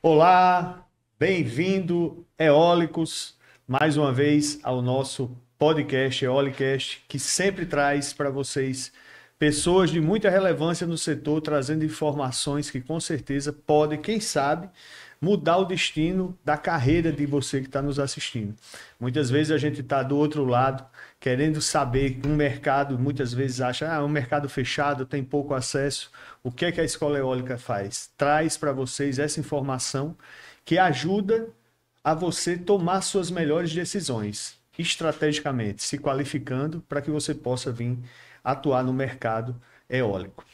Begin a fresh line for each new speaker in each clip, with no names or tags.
Olá, bem-vindo, eólicos, mais uma vez ao nosso podcast Eolicast, que sempre traz para vocês pessoas de muita relevância no setor, trazendo informações que com certeza podem, quem sabe, mudar o destino da carreira de você que está nos assistindo. Muitas vezes a gente está do outro lado, querendo saber que um mercado, muitas vezes acha, um mercado fechado, tem pouco acesso. O que é que a Escola Eólica faz? Traz para vocês essa informação que ajuda a você tomar suas melhores decisões, estrategicamente, se qualificando para que você possa vir atuar no mercado eólico.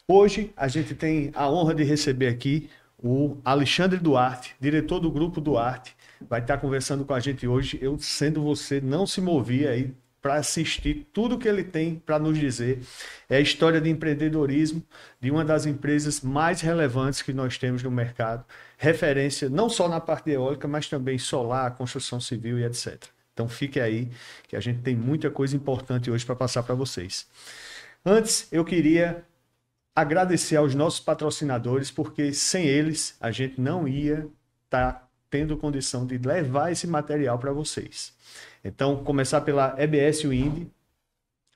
Hoje a gente tem a honra de receber aqui o Alexandre Duarte, diretor do Grupo Duarte, vai estar conversando com a gente hoje. Eu, sendo você, não se movia aí para assistir tudo que ele tem para nos dizer. É a história de empreendedorismo de uma das empresas mais relevantes que nós temos no mercado, referência não só na parte eólica, mas também solar, construção civil e etc. Então fique aí, que a gente tem muita coisa importante hoje para passar para vocês. Antes, eu queria agradecer aos nossos patrocinadores, porque sem eles a gente não ia estar tendo condição de levar esse material para vocês. Então, começar pela EBS Wind.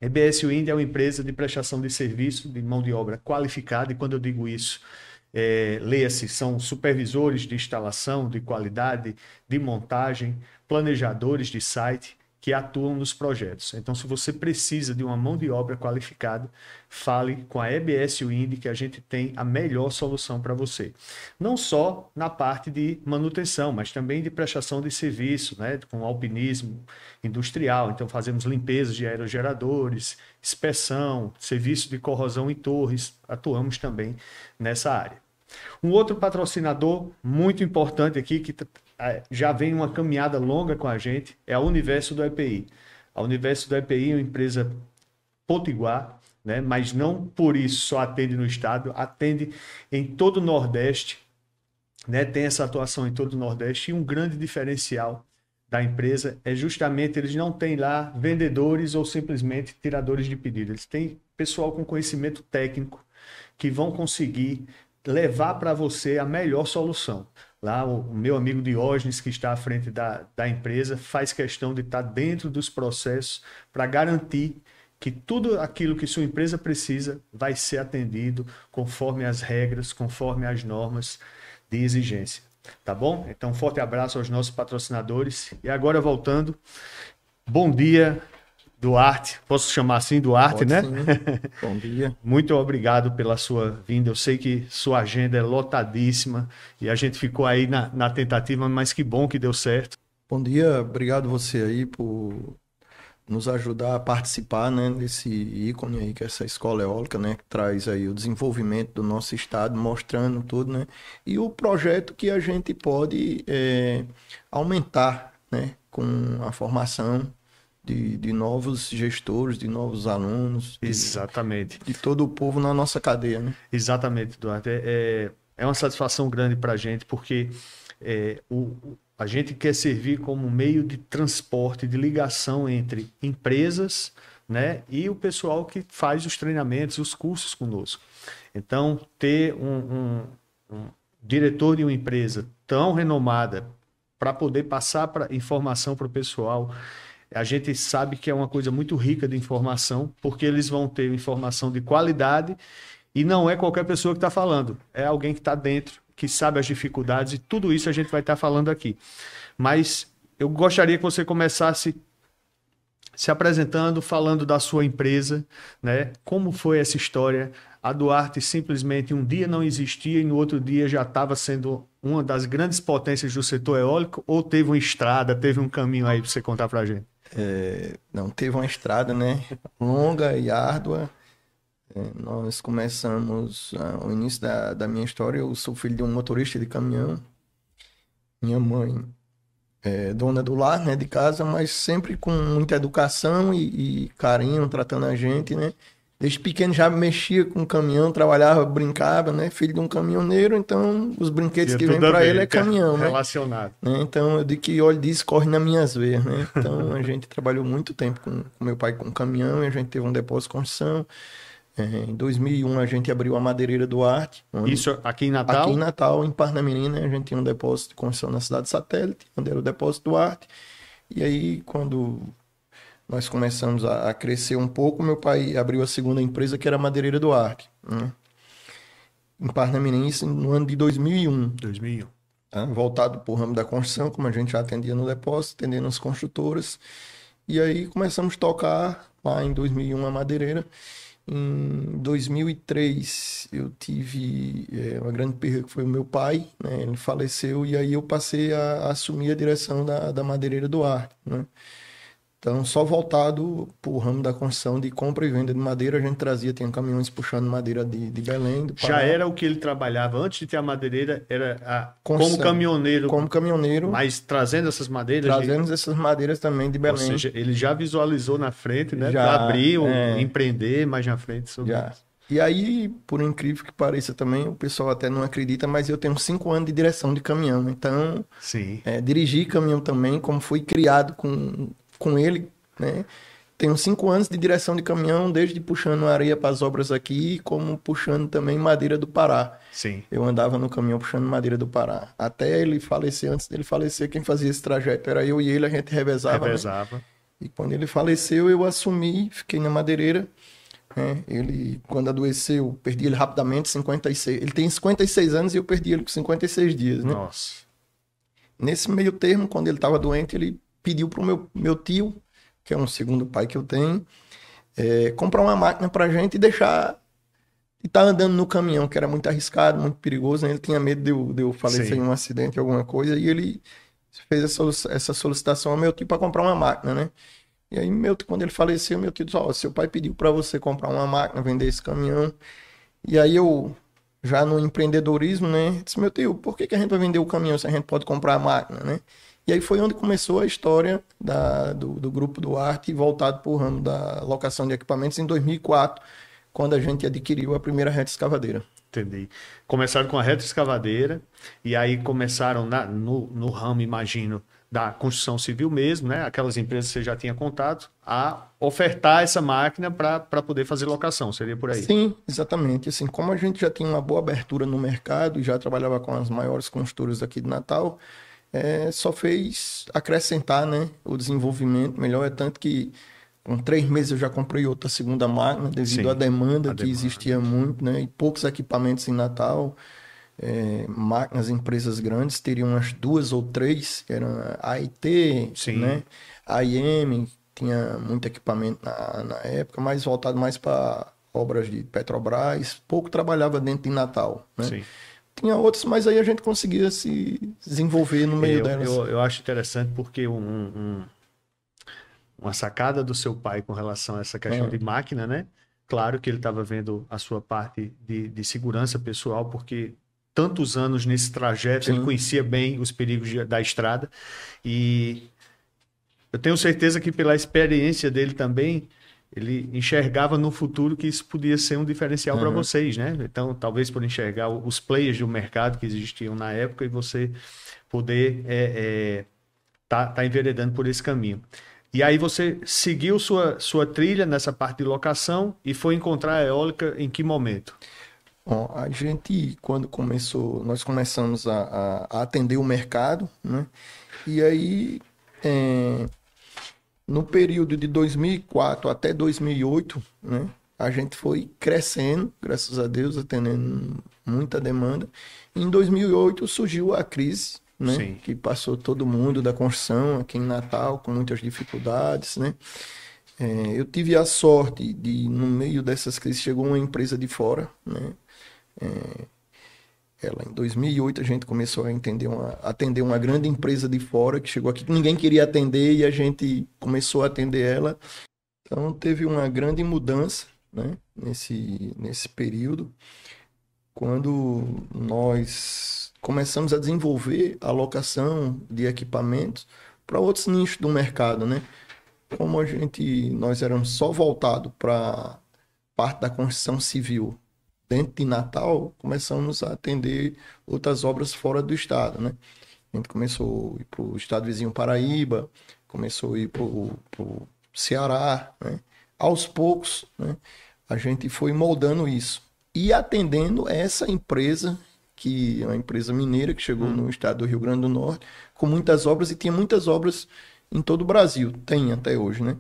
EBS Wind é uma empresa de prestação de serviço de mão de obra qualificada, e quando eu digo isso, leia-se, são supervisores de instalação, de qualidade, de montagem, planejadores de site, que atuam nos projetos. Então, se você precisa de uma mão de obra qualificada, fale com a EBS Wind, que a gente tem a melhor solução para você. Não só na parte de manutenção, mas também de prestação de serviço, né? Com alpinismo industrial. Então, fazemos limpezas de aerogeradores, inspeção, serviço de corrosão em torres, atuamos também nessa área. Um outro patrocinador muito importante aqui, que já vem uma caminhada longa com a gente, é a Universo do EPI. A Universo do EPI é uma empresa potiguar, né? Mas não por isso só atende no estado, atende em todo o Nordeste, né? Tem essa atuação em todo o Nordeste, e um grande diferencial da empresa é justamente eles não têm lá vendedores ou simplesmente tiradores de pedido. Eles têm pessoal com conhecimento técnico que vão conseguir levar para você a melhor solução. Lá o meu amigo Diógenes, que está à frente da empresa, faz questão de estar dentro dos processos para garantir que tudo aquilo que sua empresa precisa vai ser atendido conforme as regras, conforme as normas de exigência. Tá bom? Então, forte abraço aos nossos patrocinadores. E agora, voltando, bom dia, Duarte. Posso chamar assim, Duarte,
Pode
né?
sim. Bom dia.
Muito obrigado pela sua vinda. Eu sei que sua agenda é lotadíssima e a gente ficou aí na tentativa, mas que bom que deu certo.
Bom dia, obrigado você aí por nos ajudar a participar, né, desse ícone aí que é essa escola eólica, né, que traz aí o desenvolvimento do nosso estado, mostrando tudo, né, e o projeto que a gente pode aumentar, né, com a formação de novos gestores, de novos alunos,
Exatamente.
de todo o povo na nossa cadeia, né?
Exatamente, Duarte. É uma satisfação grande para a gente, porque a gente quer servir como meio de transporte, de ligação entre empresas, né, e o pessoal que faz os treinamentos, os cursos conosco. Então, ter um diretor de uma empresa tão renomada para poder passar informação para o pessoal, a gente sabe que é uma coisa muito rica de informação, porque eles vão ter informação de qualidade e não é qualquer pessoa que está falando, é alguém que está dentro, que sabe as dificuldades, e tudo isso a gente vai estar falando aqui. Mas eu gostaria que você começasse se apresentando, falando da sua empresa, né? Como foi essa história? A Duarte simplesmente um dia não existia e no outro dia já estava sendo uma das grandes potências do setor eólico, ou teve uma estrada, teve um caminho aí para você contar para a gente?
Não, teve uma estrada, né, longa e árdua. Nós começamos, o início da minha história, eu sou filho de um motorista de caminhão. Minha mãe é dona do lar, né, de casa, mas sempre com muita educação e carinho, tratando a gente, né. Desde pequeno já mexia com caminhão, trabalhava, brincava, né, filho de um caminhoneiro, então os brinquedos
Tinha
que vem
tudo a
para ele
ver,
é caminhão, né.
relacionado.
Então eu digo que óleo disso corre nas minhas veias, né. Então a gente trabalhou muito tempo com meu pai com caminhão, e a gente teve um depósito de construção. Em 2001 a gente abriu a Madeireira Duarte.
Isso aqui em Natal?
Aqui em Natal, em Parnamirim, né? A gente tinha um depósito de construção na cidade satélite, onde era o depósito Duarte. E aí, quando nós começamos a crescer um pouco, meu pai abriu a segunda empresa, que era a Madeireira Duarte, né? Em Parnamirim, isso no ano de 2001.
2001.
Tá? Voltado para o ramo da construção, como a gente já atendia no depósito, atendendo as construtoras. E aí começamos a tocar lá em 2001 a madeireira. Em 2003 eu tive uma grande perda, que foi o meu pai, né? Ele faleceu e aí eu passei a assumir a direção da Madeireira Duarte, né? Então, só voltado para o ramo da construção de compra e venda de madeira, a gente trazia, tinha caminhões puxando madeira de Belém, do
Já
Pará.
era o que ele trabalhava antes de ter a madeireira, era como
Construção.
caminhoneiro,
Como caminhoneiro,
mas trazendo essas madeiras.
trazendo essas madeiras também de
Ou
Belém.
seja, ele já visualizou na frente, né?
Já,
Para abrir, empreender mais na frente sobre
Já.
isso.
E aí, por incrível que pareça também, o pessoal até não acredita, mas eu tenho 5 anos de direção de caminhão. Então,
Sim.
dirigi caminhão também, como fui criado com ele, né? Tenho 5 anos de direção de caminhão, desde puxando areia para as obras aqui, como puxando também madeira do Pará.
Sim.
Eu andava no caminhão puxando madeira do Pará. Até ele falecer, antes dele falecer, quem fazia esse trajeto era eu e ele, a gente revezava.
Revezava.
Né? E quando ele faleceu, eu assumi, fiquei na madeireira. Ele, quando adoeceu, perdi ele rapidamente, 56. Ele tem 56 anos e eu perdi ele com 56 dias, né?
Nossa.
Nesse meio termo, quando ele estava doente, ele pediu para o meu tio, que é um segundo pai que eu tenho, comprar uma máquina para a gente e deixar de estar andando no caminhão, que era muito arriscado, muito perigoso, né? Ele tinha medo de eu falecer
Sim.
em um acidente, alguma coisa, e ele fez essa solicitação ao meu tio para comprar uma máquina, né? E aí, quando ele faleceu, meu tio disse, seu pai pediu para você comprar uma máquina, vender esse caminhão. E aí eu, já no empreendedorismo, né, disse, meu tio, por que a gente vai vender o caminhão se a gente pode comprar a máquina, né? E aí foi onde começou a história do Grupo Duarte, voltado para o ramo da locação de equipamentos em 2004, quando a gente adquiriu a primeira reta escavadeira.
Entendi. Começaram com a reta escavadeira e aí começaram no ramo, imagino, da construção civil mesmo, né? Aquelas empresas que você já tinha contato, a ofertar essa máquina para poder fazer locação, seria por aí?
Sim, exatamente. Assim, como a gente já tinha uma boa abertura no mercado e já trabalhava com as maiores construtoras aqui de Natal, só fez acrescentar, né, o desenvolvimento melhor. É tanto que com 3 meses eu já comprei outra segunda máquina devido à demanda que existia muito, né, e poucos equipamentos em Natal. Máquinas, empresas grandes teriam umas 2 ou 3, eram a AIT, né, a IM, tinha muito equipamento na época, mas voltado mais para obras de Petrobras, pouco trabalhava dentro de Natal, né?
Sim.
Tinha outros, mas aí a gente conseguia se desenvolver no meio delas.
Eu acho interessante porque uma sacada do seu pai com relação a essa questão de máquina, né? Claro que ele estava vendo a sua parte de segurança pessoal, porque tantos anos nesse trajeto, ele conhecia bem os perigos da estrada. E eu tenho certeza que pela experiência dele também, ele enxergava no futuro que isso podia ser um diferencial para vocês, né? Então, talvez por enxergar os players do mercado que existiam na época e você poder tá enveredando por esse caminho. E aí você seguiu sua trilha nessa parte de locação e foi encontrar a eólica em que momento?
Bom, a gente, quando nós começamos a atender o mercado, né? E aí, no período de 2004 até 2008, né, a gente foi crescendo, graças a Deus, atendendo muita demanda. Em 2008 surgiu a crise, né, que passou todo mundo da construção aqui em Natal, com muitas dificuldades, né. Eu tive a sorte de, no meio dessas crises, chegou uma empresa de fora, né. Em 2008 a gente começou a atender uma grande empresa de fora que chegou aqui, que ninguém queria atender e a gente começou a atender ela. Então teve uma grande mudança, né, nesse período, quando nós começamos a desenvolver a alocação de equipamentos para outros nichos do mercado, né? Como nós éramos só voltados para parte da construção civil dentro de Natal, começamos a atender outras obras fora do estado, né? A gente começou a ir para o estado vizinho Paraíba, começou a ir para o Ceará, né? Aos poucos, né? a gente foi moldando isso e atendendo essa empresa, que é uma empresa mineira que chegou no estado do Rio Grande do Norte, com muitas obras, e tinha muitas obras em todo o Brasil, tem até hoje, né?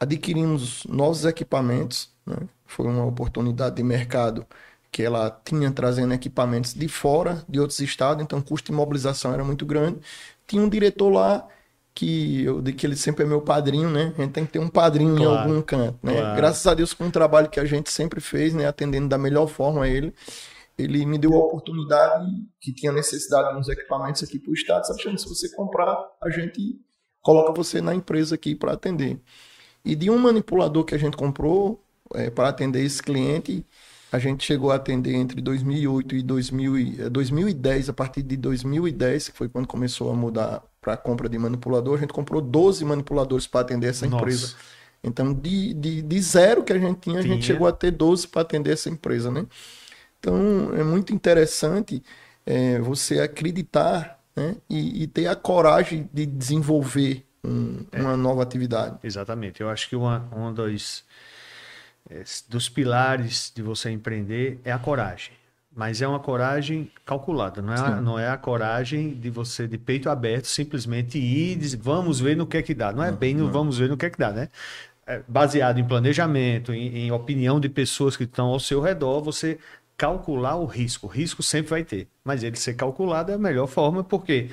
Adquirimos novos equipamentos, né? Foi uma oportunidade de mercado que ela tinha trazendo equipamentos de fora, de outros estados, então o custo de mobilização era muito grande. Tinha um diretor lá que eu digo que ele sempre é meu padrinho, né? A gente tem que ter um padrinho em algum canto, né?
Claro.
Graças a Deus, com o trabalho que a gente sempre fez, né? Atendendo da melhor forma a ele, ele me deu a oportunidade que tinha necessidade de uns equipamentos aqui para o estado, sabe? Se você comprar, a gente coloca você na empresa aqui para atender. E de um manipulador que a gente comprou para atender esse cliente, a gente chegou a atender entre 2008 e 2010, a partir de 2010, que foi quando começou a mudar para a compra de manipulador, a gente comprou 12 manipuladores para atender essa empresa. Então, de zero que a gente tinha, a gente chegou a ter 12 para atender essa empresa, né? Então, é muito interessante você acreditar, né? E ter a coragem de desenvolver uma nova atividade.
Exatamente. Eu acho que um dos pilares de você empreender é a coragem. Mas é uma coragem calculada, não é a coragem de você, de peito aberto, simplesmente ir e dizer, vamos ver no que é que dá. Não é bem no vamos ver no que é que dá, né? Baseado em planejamento, em opinião de pessoas que estão ao seu redor, você calcular o risco. O risco sempre vai ter, mas ele ser calculado é a melhor forma, porque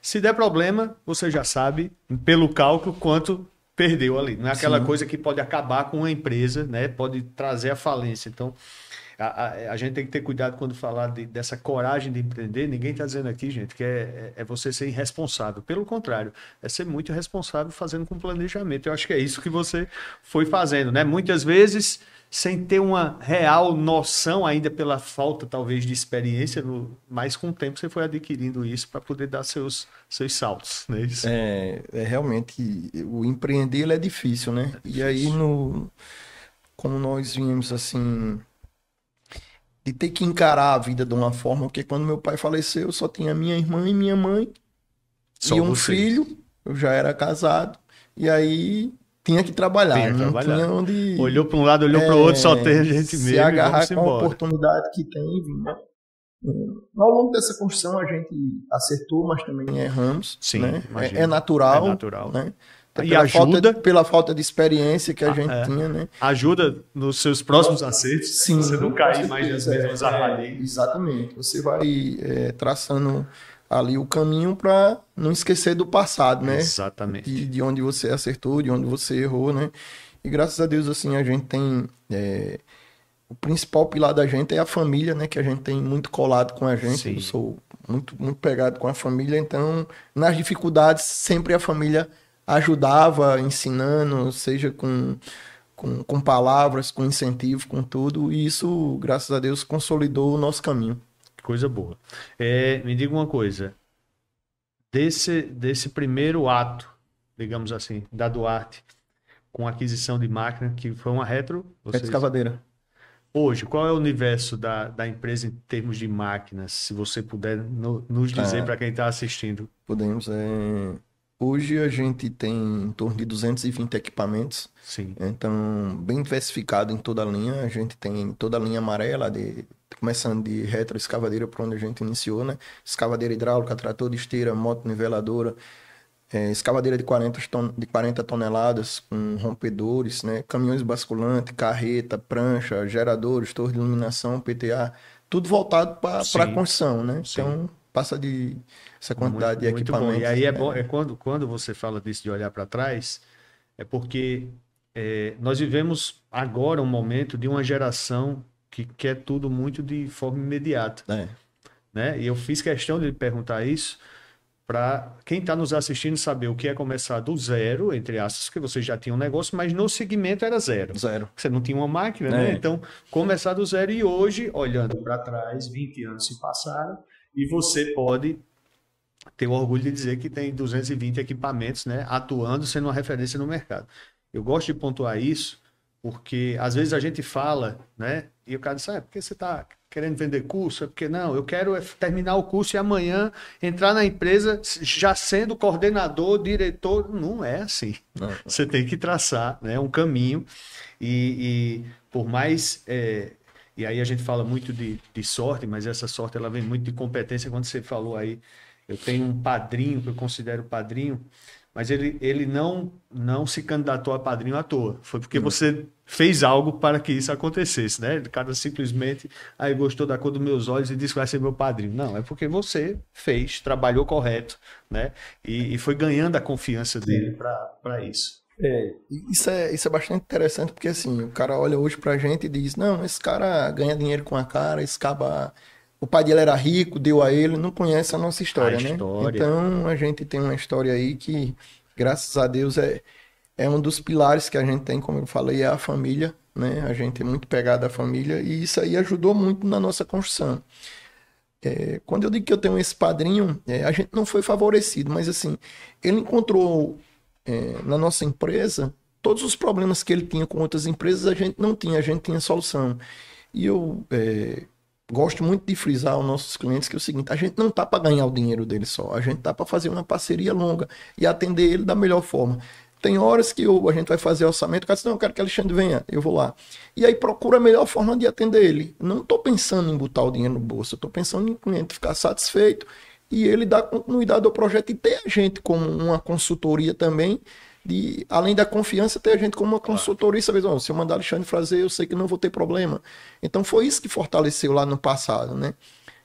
se der problema, você já sabe, pelo cálculo, quanto perdeu ali. Não é aquela coisa que pode acabar com uma empresa, né? Pode trazer a falência. Então, a gente tem que ter cuidado quando falar dessa coragem de empreender. Ninguém está dizendo aqui, gente, que é você ser irresponsável. Pelo contrário, é ser muito responsável fazendo com planejamento. Eu acho que é isso que você foi fazendo, né? Muitas vezes sem ter uma real noção ainda pela falta, talvez, de experiência, mas com o tempo você foi adquirindo isso para poder dar seus saltos, né? Isso.
Realmente, o empreender ele é difícil, né? E aí, como nós vimos, assim, de ter que encarar a vida de uma forma, porque quando meu pai faleceu, eu só tinha minha irmã e minha mãe,
só
e um filho, eu já era casado, e aí tinha que trabalhar, tinha onde...
Olhou para um lado, olhou para o outro, só tem a gente mesmo.
Se agarrar com a oportunidade que tem, né? Ao longo dessa construção a gente acertou, mas também erramos.
Sim,
né? É natural. Né? Pela falta de experiência que a gente tinha, né?
Ajuda nos seus próximos acertos.
Sim,
você não cair mais nas mesmas armadilhas.
Exatamente. Você vai traçando ali o caminho para não esquecer do passado, né?
Exatamente.
De onde você acertou, de onde você errou, né? E graças a Deus, assim, a gente tem... O principal pilar da gente é a família, né? Que a gente tem muito colado com a gente. Sim. Eu sou muito pegado com a família. Então, nas dificuldades, sempre a família ajudava, ensinando, seja com palavras, com incentivo, com tudo. E isso, graças a Deus, consolidou o nosso caminho.
Coisa boa. Me diga uma coisa. Desse primeiro ato, digamos assim, da Duarte, com a aquisição de máquina, que foi uma
escavadeira.
Hoje, qual é o universo da empresa em termos de máquinas? Se você puder nos dizer para quem está assistindo.
Podemos. Hoje a gente tem em torno de 220 equipamentos.
Sim.
Então, bem diversificado em toda a linha. A gente tem toda a linha amarela, começando de retroescavadeira, por onde a gente iniciou, né? Escavadeira hidráulica, trator de esteira, moto niveladora. Escavadeira de 40 toneladas com rompedores, né? Caminhões basculantes, carreta, prancha, geradores, torre de iluminação, PTA, tudo voltado para a construção, né?
Sim.
Então, passa essa quantidade de equipamentos.
Bom. E aí quando você fala disso de olhar para trás, é porque nós vivemos agora um momento de uma geração que quer tudo muito de forma imediata. Né? E eu fiz questão de lhe perguntar isso, para quem está nos assistindo saber o que é começar do zero, entre aspas, que você já tinha um negócio, mas no segmento era zero. Você não tinha uma máquina, né? Então, começar do zero. E hoje, olhando para trás, 20 anos se passaram, e você pode ter o orgulho de dizer que tem 220 equipamentos, né, atuando, sendo uma referência no mercado. Eu gosto de pontuar isso, Porque às vezes a gente fala, né? E o cara diz, é porque você está querendo vender curso? É porque não, eu quero terminar o curso e amanhã entrar na empresa já sendo coordenador, diretor. Não é assim.
Não.
Você tem que traçar, né, um caminho e por mais. E aí a gente fala muito de sorte, mas essa sorte ela vem muito de competência. Quando você falou aí, eu tenho um padrinho que eu considero padrinho, mas ele não se candidatou a padrinho à toa. Foi porque você fez algo para que isso acontecesse, né? O cara simplesmente aí gostou da cor dos meus olhos e disse que vai ser meu padrinho. Não, é porque você fez, trabalhou correto, né? E foi ganhando a confiança dele para isso.
Isso é bastante interessante, porque assim, o cara olha hoje pra gente e diz, não, esse cara ganha dinheiro com a cara, esse cara, o pai dele era rico, deu a ele, não conhece a nossa história,
A
né?
história.
Então, a gente tem uma história aí que, graças a Deus, é um dos pilares que a gente tem, como eu falei, é a família, né? A gente é muito pegado à família e isso aí ajudou muito na nossa construção. Quando eu digo que eu tenho esse padrinho, a gente não foi favorecido, mas assim, ele encontrou na nossa empresa todos os problemas que ele tinha com outras empresas, a gente não tinha, a gente tinha solução. E eu gosto muito de frisar aos nossos clientes que é o seguinte, a gente não tá para ganhar o dinheiro dele só, a gente tá para fazer uma parceria longa e atender ele da melhor forma. Tem horas que a gente vai fazer orçamento, o cara diz, não, eu quero que Alexandre venha, eu vou lá. E aí procura a melhor forma de atender ele. Não estou pensando em botar o dinheiro no bolso, eu estou pensando em o cliente ficar satisfeito e ele dar continuidade ao projeto e ter a gente como uma consultoria também, além da confiança, ter a gente como uma consultoria, sabe? Se eu mandar Alexandre fazer, eu sei que não vou ter problema. Então foi isso que fortaleceu lá no passado, né?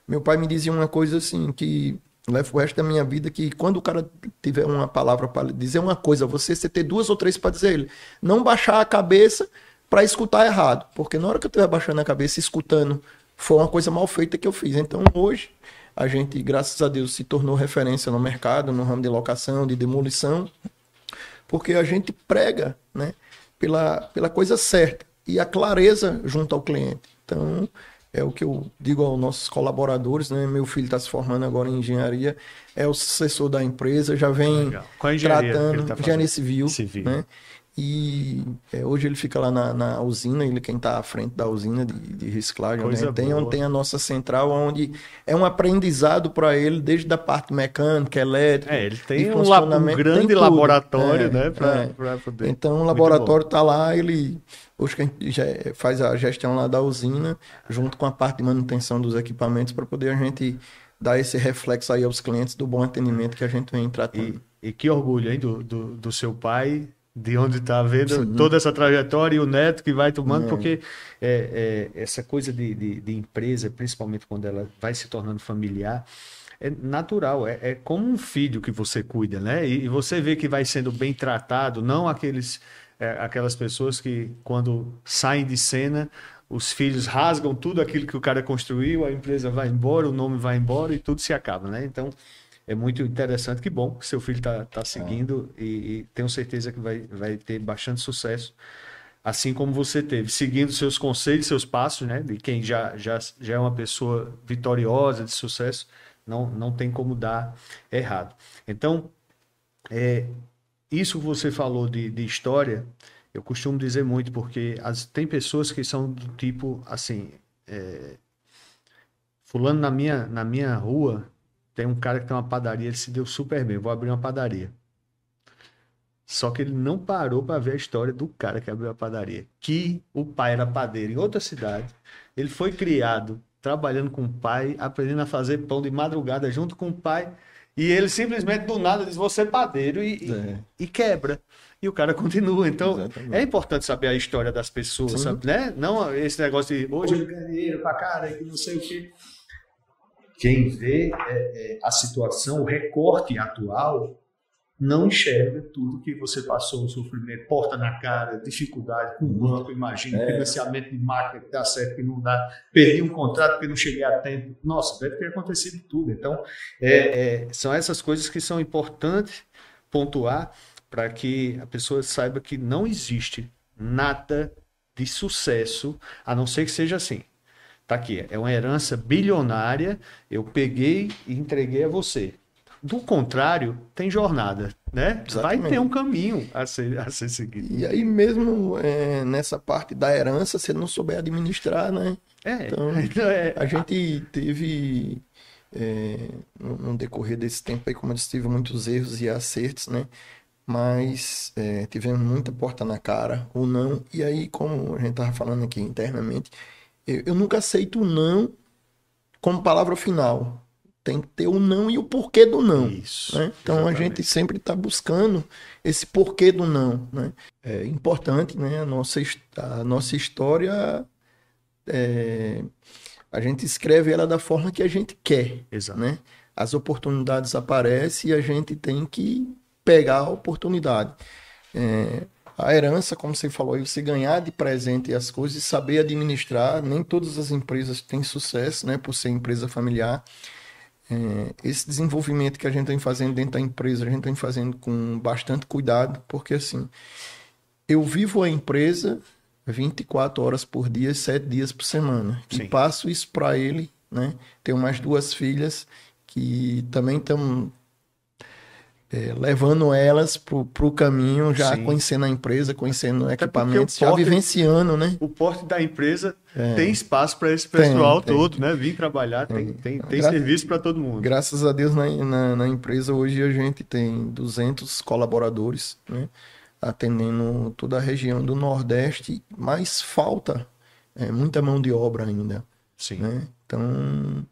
Meu pai me dizia uma coisa assim, que levo o resto da minha vida, que quando o cara tiver uma palavra para dizer uma coisa, você ter duas ou três para dizer ele, não baixar a cabeça para escutar errado, porque na hora que eu estiver baixando a cabeça e escutando, foi uma coisa mal feita que eu fiz. Então hoje a gente, graças a Deus, se tornou referência no mercado, no ramo de locação, de demolição, porque a gente prega, né, pela coisa certa e a clareza junto ao cliente. Então, é o que eu digo aos nossos colaboradores, né? Meu filho está se formando agora em engenharia, é o sucessor da empresa, já vem
Qual a engenharia que ele
tratando
tá
engenharia
fazendo?
civil, né? E hoje ele fica lá na usina, ele quem está à frente da usina de reciclagem,
Coisa
onde
boa.
tem a nossa central, onde é um aprendizado para ele, desde a parte mecânica, elétrica,
Ele tem
de
um
funcionamento,
grande
tem tudo.
laboratório, né, para poder.
Então o
Muito
laboratório
bom.
está lá, ele hoje que a gente faz a gestão lá da usina, junto com a parte de manutenção dos equipamentos, para poder a gente dar esse reflexo aí aos clientes do bom atendimento que a gente vem tratando.
E que orgulho, hein, do seu pai, de onde está vendo
Sim.
toda essa trajetória e o neto que vai tomando, porque essa coisa de empresa, principalmente quando ela vai se tornando familiar, é natural, é como um filho que você cuida, né? E você vê que vai sendo bem tratado, não aquelas pessoas que, quando saem de cena, os filhos rasgam tudo aquilo que o cara construiu, a empresa vai embora, o nome vai embora e tudo se acaba, né? Então, é muito interessante, que bom que seu filho está seguindo e tenho certeza que vai ter bastante sucesso, assim como você teve, seguindo seus conselhos, seus passos, né? De quem já é uma pessoa vitoriosa, de sucesso, não tem como dar errado. Então, isso que você falou de história, eu costumo dizer muito, porque tem pessoas que são do tipo, assim, fulano na minha rua, tem um cara que tem uma padaria, ele se deu super bem, vou abrir uma padaria. Só que ele não parou para ver a história do cara que abriu a padaria. Que o pai era padeiro em outra cidade. Ele foi criado trabalhando com o pai, aprendendo a fazer pão de madrugada junto com o pai. E ele simplesmente do nada diz: você é padeiro e quebra. E o cara continua. Então,
Exatamente.
é importante saber a história das pessoas, sabe, né? Não esse negócio de hoje ele ganha dinheiro pra cara e não sei o quê. Quem vê a situação, o recorte atual, não enxerga tudo que você passou, o sofrimento, porta na cara, dificuldade com o banco, imagina, financiamento de máquina que dá certo, que não dá, perdi um contrato porque não cheguei a tempo. Nossa, deve ter acontecido tudo. Então, são essas coisas que são importantes pontuar para que a pessoa saiba que não existe nada de sucesso, a não ser que seja assim. Tá aqui, é uma herança bilionária, eu peguei e entreguei a você. Do contrário, tem jornada, né? Vai
Exatamente.
ter um caminho a ser seguido.
E aí mesmo nessa parte da herança, se não souber administrar, né?
É,
Então,
é,
a gente teve, no decorrer desse tempo aí, como eu disse, tive muitos erros e acertos, né? Mas tivemos muita porta na cara, ou não. E aí, como a gente tava falando aqui internamente, eu nunca aceito o não como palavra final. Tem que ter o não e o porquê do não,
isso,
né? Então a gente
exatamente.
sempre está buscando esse porquê do não, né? É importante, né? A nossa história, a gente escreve ela da forma que a gente quer,
Exato.
né? As oportunidades aparecem e a gente tem que pegar a oportunidade. A herança, como você falou, você ganhar de presente as coisas e saber administrar. Nem todas as empresas têm sucesso, né? Por ser empresa familiar. Esse desenvolvimento que a gente vem fazendo dentro da empresa, a gente vem fazendo com bastante cuidado, porque assim, eu vivo a empresa 24 horas por dia, 7 dias por semana. E
Sim.
passo isso para ele, né? Tenho mais 2 filhas que também estão levando elas pro caminho, já
Sim.
conhecendo a empresa, conhecendo
Até porque
equipamentos, já vivenciando, né?
o porte da empresa tem espaço para esse pessoal todo, né? Vir trabalhar, tem serviço para todo mundo.
Graças a Deus, na empresa hoje a gente tem 200 colaboradores, né? Atendendo toda a região do Nordeste, mas falta muita mão de obra ainda,
Sim.
né? Então,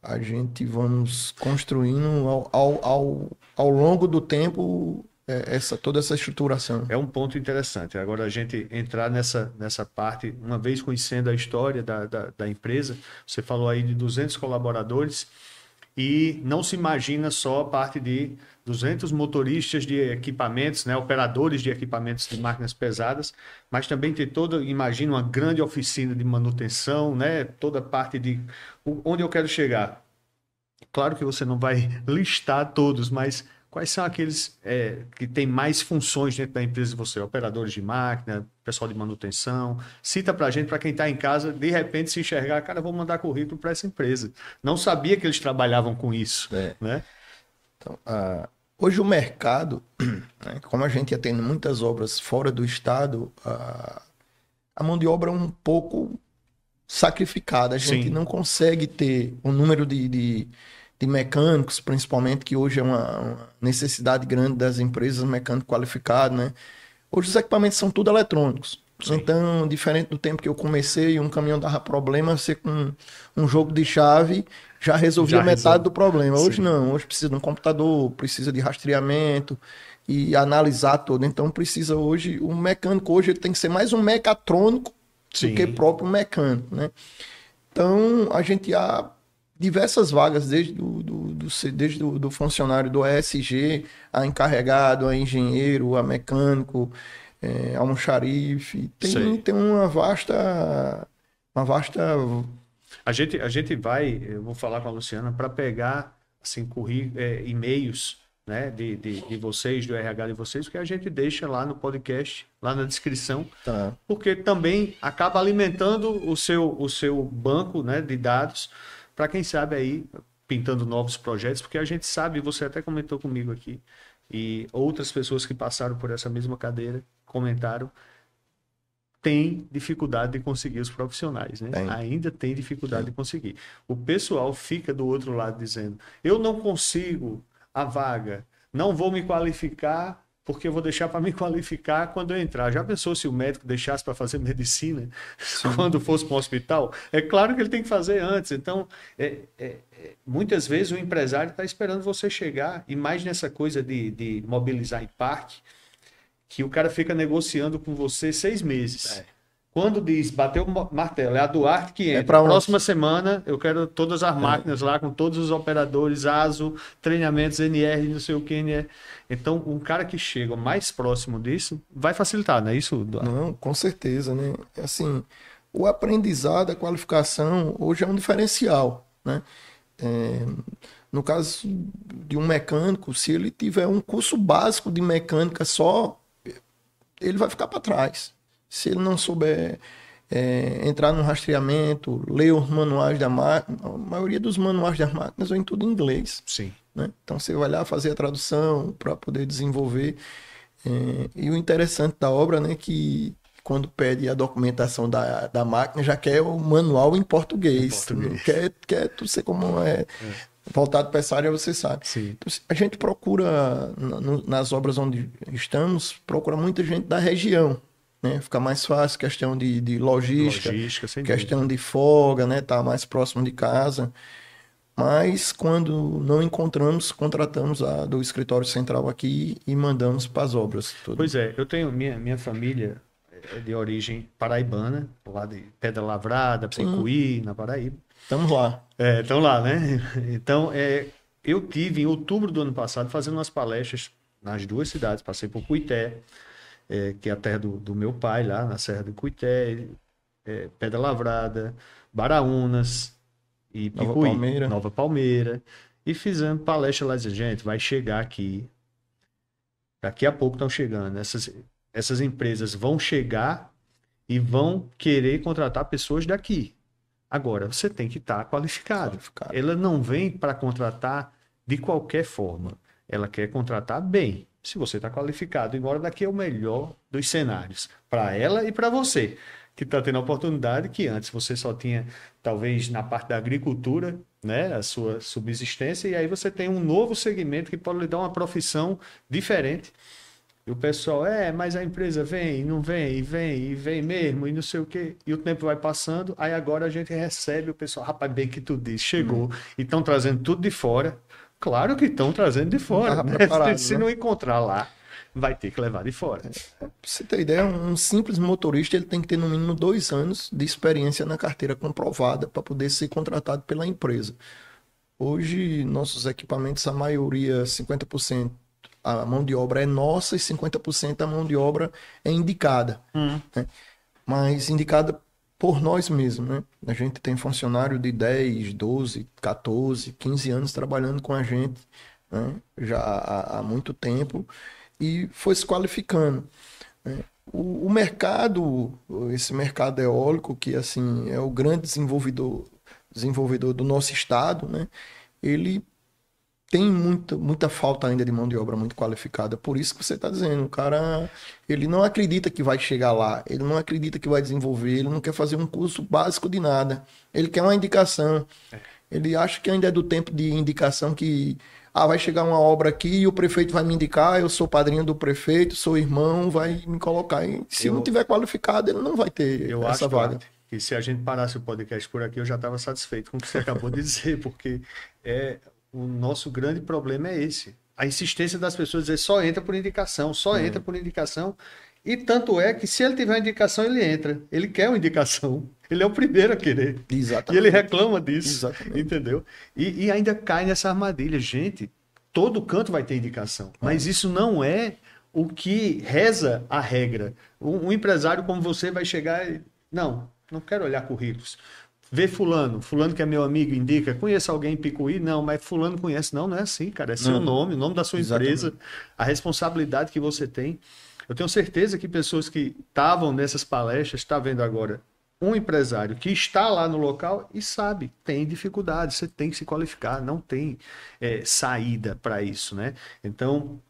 a gente vamos construindo ao longo do tempo toda essa estruturação.
É um ponto interessante. Agora, a gente entrar nessa parte, uma vez conhecendo a história da empresa, você falou aí de 200 colaboradores e não se imagina só a parte de 200 motoristas de equipamentos, né, operadores de equipamentos de máquinas pesadas, mas também tem imagina uma grande oficina de manutenção, né, toda a parte de onde eu quero chegar. Claro que você não vai listar todos, mas quais são aqueles que têm mais funções dentro da empresa de você? Operadores de máquina, pessoal de manutenção. Cita para a gente, para quem está em casa, de repente se enxergar, cara, vou mandar currículo para essa empresa. Não sabia que eles trabalhavam com isso, né?
Então, hoje o mercado, né, como a gente atende muitas obras fora do estado, a mão de obra é um pouco sacrificada. A gente
Sim.
não consegue ter um número de mecânicos, principalmente, que hoje é uma necessidade grande das empresas, mecânico qualificado, né? Hoje os equipamentos são tudo eletrônicos.
Sim.
Então, diferente do tempo que eu comecei, um caminhão dava problema, você com um jogo de chave já resolvia metade do problema. Hoje
Sim.
não, hoje precisa de um computador, precisa de rastreamento e analisar tudo. Então precisa hoje, o mecânico hoje ele tem que ser mais um mecatrônico do que próprio mecânico, né? Então a gente há diversas vagas, desde do funcionário do ESG, a encarregado, a engenheiro, a mecânico, almoxarife. Tem uma vasta.
A gente vai, eu vou falar com a Luciana, para pegar assim, e-mails, né, de vocês, do RH de vocês, que a gente deixa lá no podcast, lá na descrição, porque também acaba alimentando o seu banco, né, de dados, para quem sabe aí, pintando novos projetos, porque a gente sabe, você até comentou comigo aqui, e outras pessoas que passaram por essa mesma cadeira comentaram, tem dificuldade de conseguir os profissionais, né? Ainda tem dificuldade de conseguir. O pessoal fica do outro lado dizendo, eu não consigo a vaga, não vou me qualificar porque eu vou deixar para me qualificar quando eu entrar. Já pensou se o médico deixasse para fazer medicina quando fosse para um hospital? É claro que ele tem que fazer antes. Então, muitas vezes o empresário está esperando você chegar, e mais nessa coisa de mobilizar em parque, que o cara fica negociando com você 6 meses. Quando diz, bateu o martelo, é a Duarte que entra. Próxima semana eu quero todas as máquinas lá, com todos os operadores, ASO, treinamentos, NR, não sei o que, NR. Então, um cara que chega mais próximo disso vai facilitar, não é isso, Duarte?
Não, com certeza, né? Assim, o aprendizado, a qualificação, hoje é um diferencial, né? No caso de um mecânico, se ele tiver um curso básico de mecânica só, ele vai ficar para trás. Se ele não souber entrar no rastreamento, ler os manuais da máquina. A maioria dos manuais das máquinas vem tudo em inglês.
Sim.
Né? Então você vai lá fazer a tradução para poder desenvolver. E o interessante da obra, né, que quando pede a documentação da máquina, já quer o manual em português. Não quer tudo ser como voltado para essa área, você sabe.
Sim.
Então, a gente procura, nas obras onde estamos, procura muita gente da região. Né? Fica mais fácil, questão de logística,
Sem
questão
dúvida.
de folga, né? Tá mais próximo de casa. Mas quando não encontramos, contratamos a do escritório central aqui e mandamos para as obras. Tudo.
Pois é, eu tenho minha família é de origem paraibana, lá de Pedra Lavrada, Picuí, na Paraíba.
Estamos lá.
Estão lá, né? Então, eu tive em outubro do ano passado fazendo umas palestras nas duas cidades. Passei por Cuité, que é a terra do meu pai, lá na Serra do Cuité, Pedra Lavrada, Baraunas e
Nova
Picuí,
Palmeira.
Nova Palmeira. E fizemos palestra lá, dizendo, gente, vai chegar aqui. Daqui a pouco estão chegando. Essas empresas vão chegar e vão querer contratar pessoas daqui. Agora, você tem que estar qualificado. Ela não vem para contratar de qualquer forma. Ela quer contratar bem. Se você está qualificado, embora daqui é o melhor dos cenários. Para ela e para você, que está tendo a oportunidade que antes você só tinha, talvez, na parte da agricultura, né, a sua subsistência, e aí você tem um novo segmento que pode lhe dar uma profissão diferente. E o pessoal, mas a empresa vem, não vem, e vem mesmo, e não sei o quê. E o tempo vai passando, aí agora a gente recebe o pessoal, rapaz, bem que tu disse, chegou, e estão trazendo tudo de fora. Claro que estão trazendo de fora, né? Se não encontrar lá, vai ter que levar de fora.
Pra você ter ideia, um simples motorista ele tem que ter no mínimo 2 anos de experiência na carteira comprovada para poder ser contratado pela empresa. Hoje, nossos equipamentos, a maioria, 50%, a mão de obra é nossa e 50% a mão de obra é indicada. Né? Mas indicada por nós mesmos. Né? A gente tem funcionário de 10, 12, 14, 15 anos trabalhando com a gente, né? Já há muito tempo e foi se qualificando. Né? O mercado, esse mercado eólico, que assim é o grande desenvolvedor do nosso estado, né? Ele tem muita falta ainda de mão de obra muito qualificada. Por isso que você está dizendo, o cara, ele não acredita que vai chegar lá, ele não acredita que vai desenvolver, ele não quer fazer um curso básico de nada. Ele quer uma indicação. Ele acha que ainda é do tempo de indicação que vai chegar uma obra aqui e o prefeito vai me indicar, eu sou padrinho do prefeito, sou irmão, vai me colocar. E se não tiver qualificado, ele não vai ter essa vaga.
Que se a gente parasse o podcast por aqui, eu já estava satisfeito com o que você acabou de dizer, porque o nosso grande problema é esse. A insistência das pessoas dizer só entra por indicação, entra por indicação. E tanto é que se ele tiver uma indicação, ele entra. Ele quer uma indicação. Ele é o primeiro a querer.
Exatamente.
E ele reclama disso.
Exatamente.
Entendeu? E ainda cai nessa armadilha. Gente, todo canto vai ter indicação. Mas isso não é o que reza a regra. Um empresário como você vai chegar e... Não quero olhar currículos. Vê fulano que é meu amigo, indica, conhece alguém em Picuí? Não, mas fulano conhece. Não é assim, cara. É seu nome, o nome da sua empresa, a responsabilidade que você tem. Eu tenho certeza que pessoas que estavam nessas palestras estão vendo agora um empresário que está lá no local e sabe, tem dificuldade, você tem que se qualificar, não tem saída para isso, né? Então,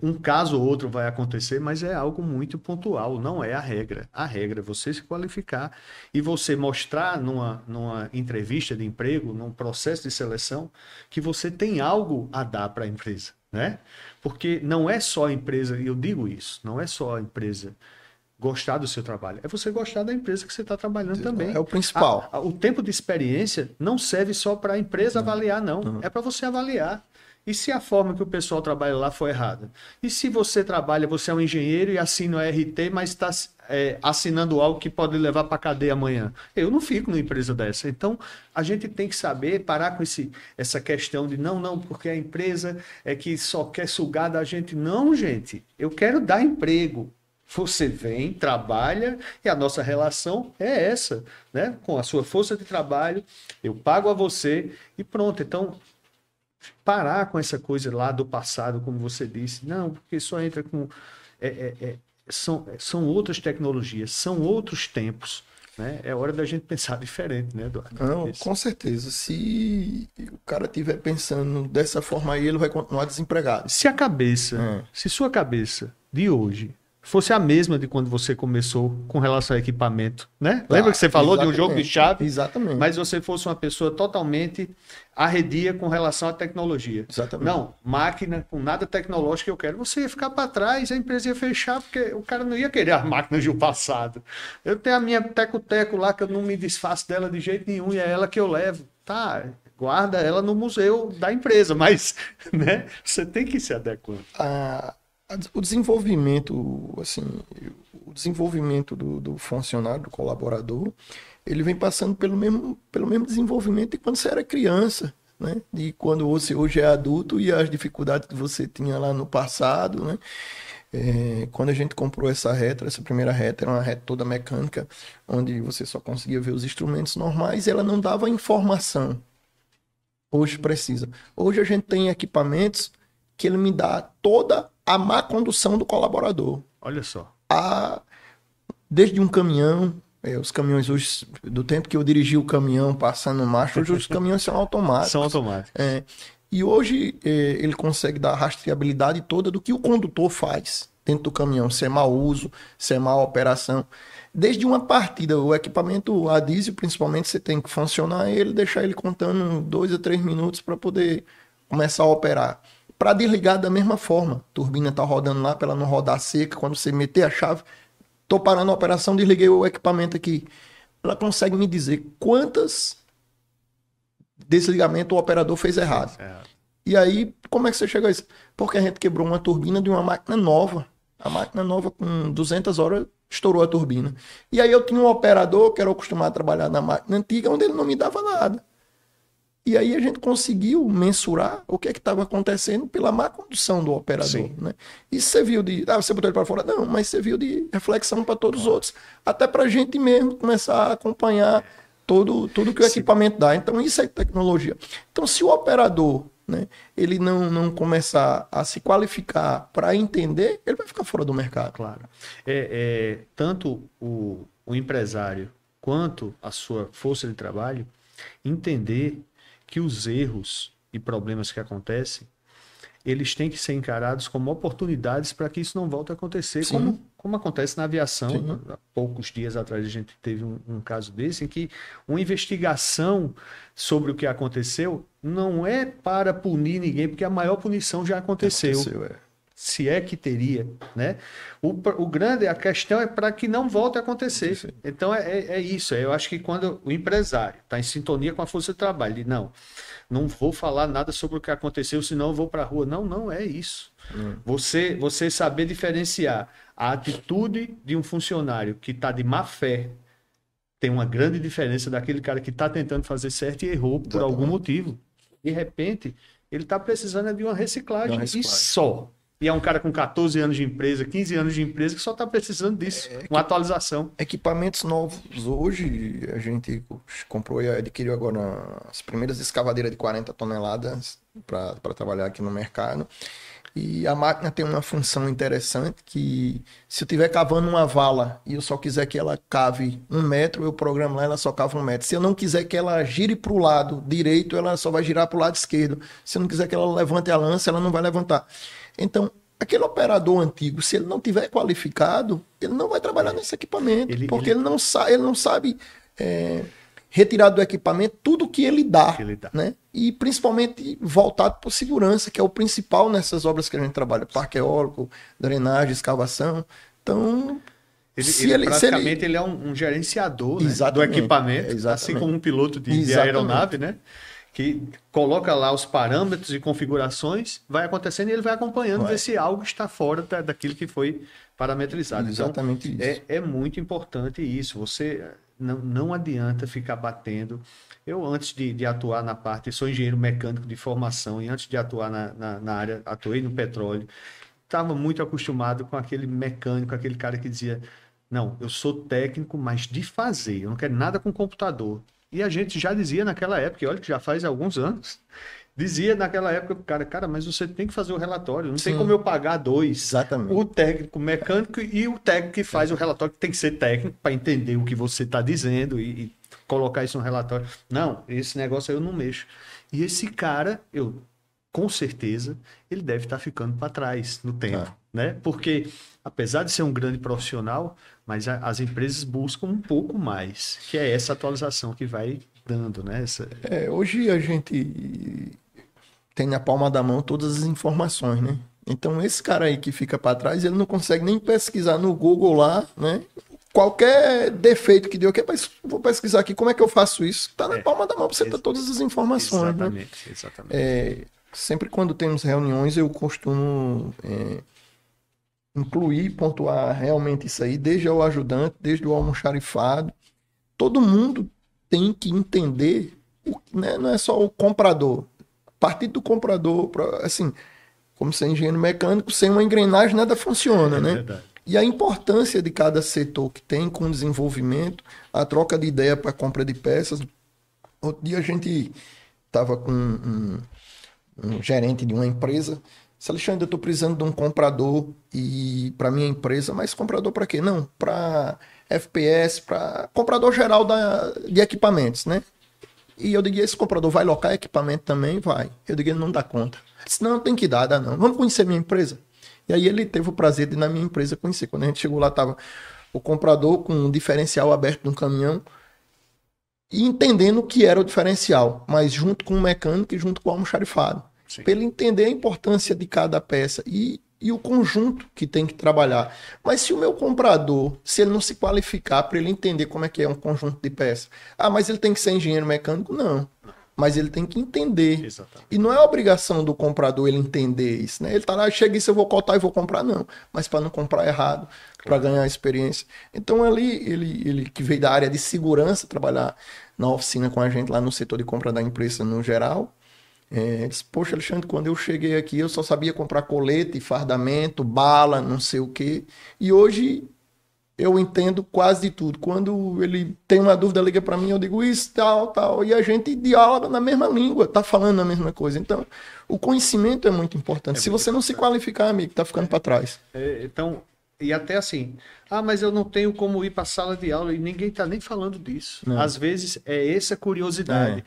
um caso ou outro vai acontecer, mas é algo muito pontual, não é a regra. A regra é você se qualificar e você mostrar numa entrevista de emprego, num processo de seleção, que você tem algo a dar para a empresa, né? Porque não é só a empresa, e eu digo isso, não é só a empresa gostar do seu trabalho, é você gostar da empresa que você está trabalhando também.
É o principal.
O tempo de experiência não serve só para a empresa avaliar, não. É para você avaliar. E se a forma que o pessoal trabalha lá for errada? E se você trabalha, você é um engenheiro e assina o RT, mas está assinando algo que pode levar para a cadeia amanhã? Eu não fico numa empresa dessa. Então, a gente tem que saber parar com essa questão de não, porque a empresa é que só quer sugar da gente. Não, gente. Eu quero dar emprego. Você vem, trabalha e a nossa relação é essa, né? Com a sua força de trabalho, eu pago a você e pronto. Então, parar com essa coisa lá do passado, como você disse, não, porque só entra com são outras tecnologias, são outros tempos, né? É hora da gente pensar diferente, né, Eduardo?
Não,
Isso.
com certeza. Se o cara estiver pensando dessa forma aí, ele vai continuar desempregado.
Se sua cabeça de hoje fosse a mesma de quando você começou com relação ao equipamento, né? Lembra que você falou de um jogo de chave?
Exatamente.
Mas você fosse uma pessoa totalmente arredia com relação à tecnologia.
Exatamente.
Não, máquina com nada tecnológico que eu quero. Você ia ficar para trás, a empresa ia fechar, porque o cara não ia querer as máquinas do passado. Eu tenho a minha teco-teco lá, que eu não me desfaço dela de jeito nenhum, e é ela que eu levo. Tá, guarda ela no museu da empresa, mas né, você tem que se adequar.
O desenvolvimento, assim, o desenvolvimento do funcionário, do colaborador, ele vem passando pelo mesmo desenvolvimento de quando você era criança, né? De quando você hoje é adulto e as dificuldades que você tinha lá no passado, né? Quando a gente comprou essa primeira reta, era uma reta toda mecânica, onde você só conseguia ver os instrumentos normais e ela não dava informação. Hoje precisa. Hoje a gente tem equipamentos que ele me dá toda a má condução do colaborador.
Olha só.
Desde um caminhão, os caminhões hoje, do tempo que eu dirigi o caminhão passando marcha, hoje os caminhões são automáticos.
São automáticos.
E hoje ele consegue dar a rastreabilidade toda do que o condutor faz dentro do caminhão, se é mau uso, se é má operação. Desde uma partida, o equipamento a diesel, principalmente, você tem que funcionar ele, deixar ele contando 2 a 3 minutos para poder começar a operar. Para desligar da mesma forma, a turbina está rodando lá para ela não rodar seca, quando você meter a chave, estou parando a operação, desliguei o equipamento aqui. Ela consegue me dizer quantas desligamentos o operador fez errado. E aí, como é que você chega a isso? Porque a gente quebrou uma turbina de uma máquina nova. A máquina nova, com 200 horas, estourou a turbina. E aí eu tinha um operador que era acostumado a trabalhar na máquina antiga, onde ele não me dava nada. E aí a gente conseguiu mensurar o que é que estava acontecendo pela má condução do operador. Né? Isso serviu de... você botou ele para fora? Não, mas serviu de reflexão para todos os outros. Até para a gente mesmo começar a acompanhar tudo que o equipamento dá. Então isso é tecnologia. Então se o operador, né, ele não começar a se qualificar para entender, ele vai ficar fora do mercado.
Claro. Tanto o empresário quanto a sua força de trabalho entender que os erros e problemas que acontecem, eles têm que ser encarados como oportunidades para que isso não volte a acontecer, como acontece na aviação. Sim. Há poucos dias atrás a gente teve um caso desse, em que uma investigação sobre o que aconteceu não é para punir ninguém, porque a maior punição já aconteceu. Se é que teria, né? A questão é para que não volte a acontecer. Sim. Então é isso. Eu acho que quando o empresário está em sintonia com a força de trabalho, ele não vou falar nada sobre o que aconteceu, senão eu vou para a rua. Não é isso. Você saber diferenciar a atitude de um funcionário que está de má fé, tem uma grande diferença daquele cara que está tentando fazer certo e errou por algum motivo. De repente, ele está precisando de uma reciclagem. E só. E é um cara com 14 anos de empresa, 15 anos de empresa, que só está precisando disso, uma atualização.
Equipamentos novos. Hoje, a gente comprou e adquiriu agora as primeiras escavadeiras de 40 toneladas para trabalhar aqui no mercado. E a máquina tem uma função interessante que, se eu estiver cavando uma vala e eu só quiser que ela cave 1 metro, eu programo lá, ela só cava 1 metro. Se eu não quiser que ela gire para o lado direito, ela só vai girar para o lado esquerdo. Se eu não quiser que ela levante a lança, ela não vai levantar. Então, aquele operador antigo, se ele não tiver qualificado, ele não vai trabalhar nesse equipamento, porque ele não sabe retirar do equipamento tudo que ele dá. Né? E principalmente voltado para segurança, que é o principal nessas obras que a gente trabalha, parque eólico, drenagem, escavação. Então,
ele é um gerenciador, né, do equipamento, assim como um piloto de aeronave, né? Que coloca lá os parâmetros e configurações, vai acontecendo e ele vai acompanhando, ver se algo está fora daquilo que foi parametrizado.
Exatamente
então,
isso.
É muito importante isso. Você não adianta ficar batendo. Eu, antes de atuar na parte, sou engenheiro mecânico de formação, e antes de atuar na área, atuei no petróleo, estava muito acostumado com aquele mecânico, aquele cara que dizia, não, eu sou técnico, mas de fazer, eu não quero nada com computador. E a gente já dizia naquela época, e olha que já faz alguns anos, Dizia naquela época, cara, mas você tem que fazer o relatório, não tem
Sim.
como eu pagar dois.
Exatamente.
O técnico mecânico e o técnico que faz o relatório, que tem que ser técnico para entender o que você está dizendo e colocar isso no relatório. Não, esse negócio aí eu não mexo. E esse cara, com certeza, ele deve estar ficando para trás no tempo,
Tá.
né? Porque, apesar de ser um grande profissional, mas as empresas buscam um pouco mais, que é essa atualização que vai dando, né?
Hoje a gente tem na palma da mão todas as informações, né? Então esse cara aí que fica para trás, ele não consegue nem pesquisar no Google lá, né? Qualquer defeito que deu aqui, mas vou pesquisar aqui como é que eu faço isso. Tá na palma da mão para você ter todas as informações, né?
Exatamente.
Sempre quando temos reuniões, eu costumo incluir, pontuar realmente isso aí, desde o ajudante, desde o almoxarifado. Todo mundo tem que entender, né? Não é só o comprador. A partir do comprador, assim, como ser engenheiro mecânico, sem uma engrenagem nada funciona, né?
Verdade.
E a importância de cada setor que tem com o desenvolvimento, a troca de ideia para compra de peças. Outro dia a gente estava com um gerente de uma empresa. Disse, Alexandre, eu estou precisando de um comprador e para minha empresa, mas comprador para quê? Não, para FPS, para comprador geral de equipamentos, né? E eu digo, esse comprador vai locar equipamento também? Vai. Eu digo, ele não dá conta. Ele disse, não, tem que dar, dá não. Vamos conhecer minha empresa. E aí ele teve o prazer de ir na minha empresa conhecer. Quando a gente chegou lá, estava o comprador com um diferencial aberto no caminhão e entendendo o que era o diferencial, mas junto com o mecânico e junto com o almoxarifado. Para ele entender a importância de cada peça e o conjunto que tem que trabalhar. Mas se o meu comprador, se ele não se qualificar para ele entender como é que é um conjunto de peças, mas ele tem que ser engenheiro mecânico? Não. Mas ele tem que entender.
Exatamente.
E não é obrigação do comprador ele entender isso, né? Ele tá lá, chega isso, eu vou cotar e vou comprar, não. Mas para não comprar errado, para ganhar experiência. Então ali, ele que veio da área de segurança, trabalhar na oficina com a gente lá no setor de compra da empresa no geral, disse, poxa, Alexandre, quando eu cheguei aqui, eu só sabia comprar colete, fardamento, bala, não sei o quê. E hoje eu entendo quase de tudo. Quando ele tem uma dúvida, liga para mim, eu digo isso, tal. E a gente dialoga na mesma língua, tá falando a mesma coisa. Então, o conhecimento é muito importante. Se você não se qualificar, amigo, tá ficando para trás.
Então, e até assim, mas eu não tenho como ir para a sala de aula e ninguém tá nem falando disso.
Não.
Às vezes é essa curiosidade.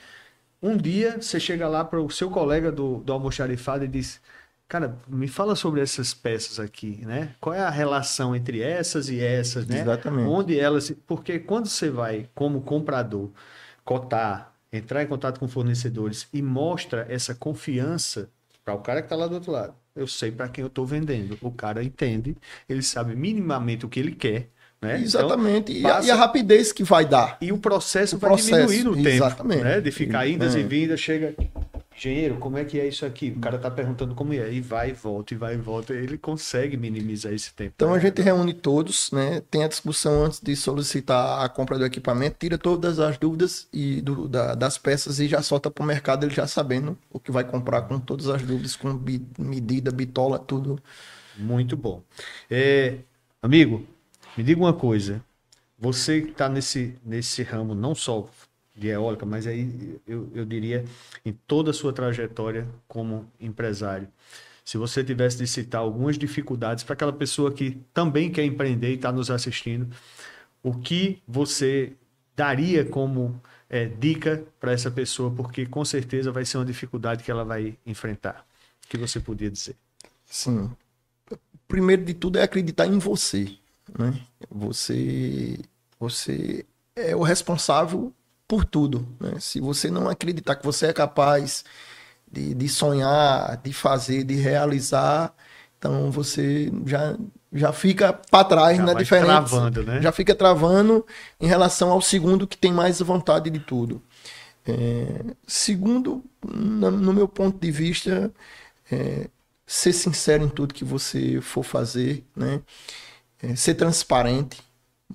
Um dia você chega lá para o seu colega do almoxarifado e diz, cara, me fala sobre essas peças aqui, né? Qual é a relação entre essas e essas, né?
Exatamente.
Onde elas... Porque quando você vai, como comprador, cotar, entrar em contato com fornecedores e mostra essa confiança para o cara que está lá do outro lado. Eu sei para quem eu estou vendendo. O cara entende, ele sabe minimamente o que ele quer, né?
Exatamente.
Então,
e a rapidez que vai dar.
E o processo vai diminuir no tempo.
Exatamente.
Né? De ficar indas e vindas, chega... Engenheiro, como é que é isso aqui? O cara tá perguntando como é. E vai e volta, e vai e volta. Ele consegue minimizar esse tempo.
Então a gente reúne todos, né? Tem a discussão antes de solicitar a compra do equipamento, tira todas as dúvidas e das peças e já solta para o mercado, ele já sabendo o que vai comprar com todas as dúvidas, com medida, bitola, tudo.
Muito bom. Amigo, me diga uma coisa. Você que está nesse ramo, não só de eólica, mas aí eu diria em toda a sua trajetória como empresário. Se você tivesse de citar algumas dificuldades para aquela pessoa que também quer empreender e está nos assistindo, o que você daria como dica para essa pessoa? Porque com certeza vai ser uma dificuldade que ela vai enfrentar. O que você podia dizer?
Sim. Primeiro de tudo é acreditar em você, né? Você é o responsável por tudo, né? Se você não acreditar que você é capaz de sonhar, de fazer, de realizar, então você já fica para trás, né? Diferente.
Travando, né?
Já fica travando em relação ao segundo que tem mais vontade de tudo. Segundo, no meu ponto de vista, ser sincero em tudo que você for fazer, né? Ser transparente.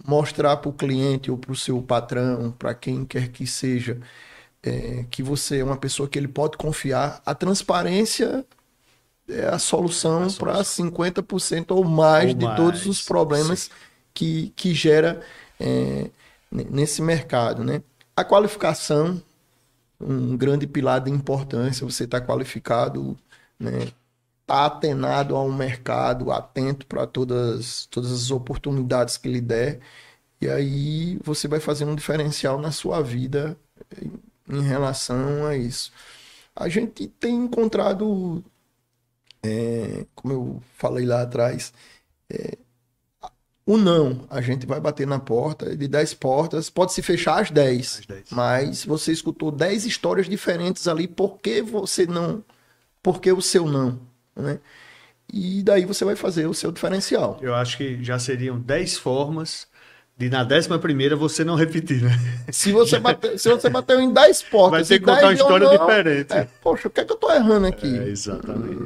Mostrar para o cliente ou para o seu patrão, para quem quer que seja, que você é uma pessoa que ele pode confiar. A transparência é a solução para 50% ou mais de todos os problemas que gera nesse mercado, né? A qualificação um grande pilar de importância, você está qualificado, né? Está atenado a um mercado, atento para todas as oportunidades que lhe der, e aí você vai fazer um diferencial na sua vida em relação a isso. A gente tem encontrado, como eu falei lá atrás, o não. A gente vai bater na porta, de 10 portas, pode se fechar às 10,
Às 10.
mas você escutou 10 histórias diferentes ali, por que você não, por que o seu não, né? E daí você vai fazer o seu diferencial.
Eu acho que já seriam 10 formas de na 11ª você não repetir, né?
Se você bateu em 10
Vai
portas
ter
e
que contar
10
uma
deu
história
não,
diferente.
poxa, o que é que eu tô errando aqui?
Exatamente.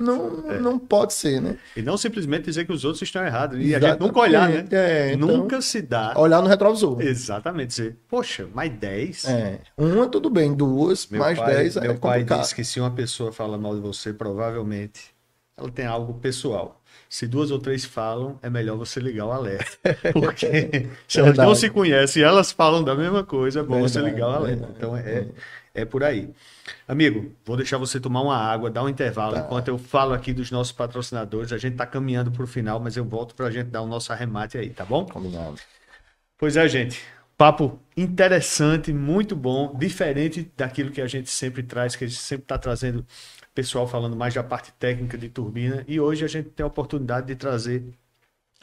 Não pode ser, né?
E não simplesmente dizer que os outros estão errados. E a gente nunca
Exatamente,
olhar, né?
então,
Nunca se dá.
olhar no retrovisor.
Exatamente. Dizer, poxa, mais 10?
Uma tudo bem, duas, mais 10 é
Meu pai
complicado.
disse que se uma pessoa fala mal de você, provavelmente ela tem algo pessoal. Se 2 ou 3 falam, é melhor você ligar o alerta. Porque se elas não
Verdade.
se conhecem e elas falam da mesma coisa, é bom você
Verdade,
ligar o alerta.
verdade.
Então é por aí. Amigo, vou deixar você tomar uma água, dar um intervalo, enquanto eu falo aqui dos nossos patrocinadores. A gente está caminhando para o final, mas eu volto para a gente dar o nosso arremate aí, tá bom?
Combinado.
Pois é, gente. Papo interessante, muito bom, diferente daquilo que a gente sempre traz, que a gente sempre está trazendo pessoal falando mais da parte técnica de turbina. E hoje a gente tem a oportunidade de trazer